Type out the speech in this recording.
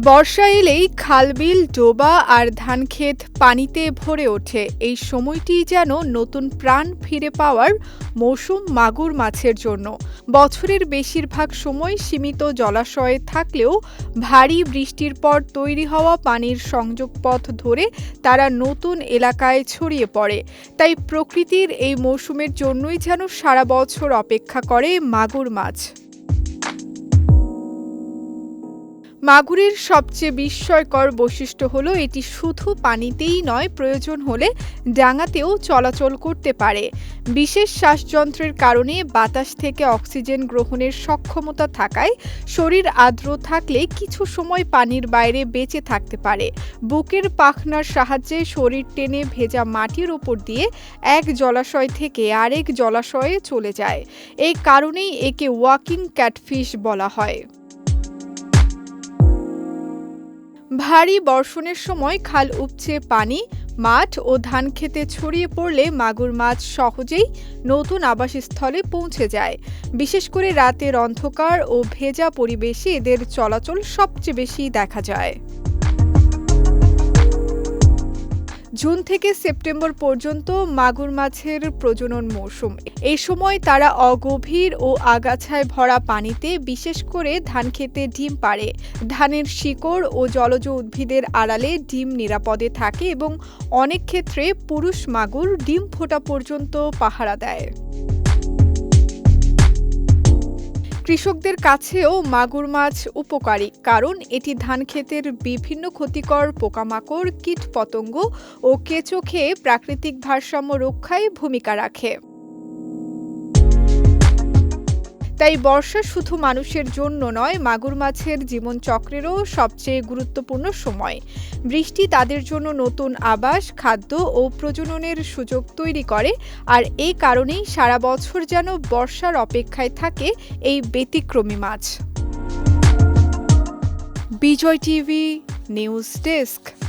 বর্ষা এলেই খাল-বিল, ডোবা আর ধানক্ষেত পানিতে ভরে ওঠে। এই সময়টি যেন নতুন প্রাণ ফিরে পাওয়ার মৌসুম মাগুর মাছের জন্য। বছরের বেশিরভাগ সময় সীমিত জলাশয়ে থাকলেও ভারী বৃষ্টির পর তৈরি হওয়া পানির সংযোগপথ ধরে তারা নতুন এলাকায় ছড়িয়ে পড়ে। তাই প্রকৃতির এই মৌসুমের জন্যই যেন সারা বছর অপেক্ষা করে মাগুর মাছ। মাগুরের সবচেয়ে বিস্ময়কর বৈশিষ্ট্য হলো এটি শুধু পানিতেই নয়, প্রয়োজন হলে ডাঙাতেও চলাচল করতে পারে। বিশেষ শ্বাসযন্ত্রের কারণে বাতাস থেকে অক্সিজেন গ্রহণের সক্ষমতা থাকায় শরীর আর্দ্র থাকলে কিছু সময় পানির বাইরে বেঁচে থাকতে পারে। বুকের পাখনার সাহায্যে শরীর টেনে ভেজা মাটির উপর দিয়ে এক জলাশয় থেকে আরেক জলাশয়ে চলে যায়। এই কারণেই একে ওয়াকিং ক্যাটফিশ বলা হয়। ভারী বর্ষণের সময় খাল উপচে পানি মাঠ ও ধানক্ষেতে ছড়িয়ে পড়লে মাগুর মাছ সহজেই নতুন আবাসস্থলে পৌঁছে যায়। বিশেষ করে রাতের অন্ধকার ও ভেজা পরিবেশে এদের চলাচল সবচেয়ে বেশি দেখা যায়। জুন থেকে সেপ্টেম্বর পর্যন্ত মাগুর মাছের প্রজনন মৌসুম। এই সময় তারা অগভীর ও আগাছায় ভরা পানিতে, বিশেষ করে ধানক্ষেতে ডিম পাড়ে। ধানের শিকড় ও জলজ উদ্ভিদের আড়ালে ডিম নিরাপদে থাকে এবং অনেক ক্ষেত্রে পুরুষ মাগুর ডিম ফোটা পর্যন্ত পাহারা দেয়। কৃষকদের কাছেও মাগুর মাছ উপকারী, কারণ এটি ধানক্ষেতের বিভিন্ন ক্ষতিকর পোকামাকড়, কীটপতঙ্গ ও কেঁচো খেয়ে প্রাকৃতিক ভারসাম্য রক্ষায় ভূমিকা রাখে। তাই বর্ষা শুধু মানুষের জন্য নয়, মাগুর মাছের জীবনচক্রেরও সবচেয়ে গুরুত্বপূর্ণ সময়। বৃষ্টি তাদের জন্য নতুন আবাস, খাদ্য ও প্রজননের সুযোগ তৈরি করে, আর এই কারণেই সারা বছর যেন বর্ষার অপেক্ষায় থাকে এই ব্যতিক্রমী মাছ। বিজয় টিভি নিউজ ডেস্ক।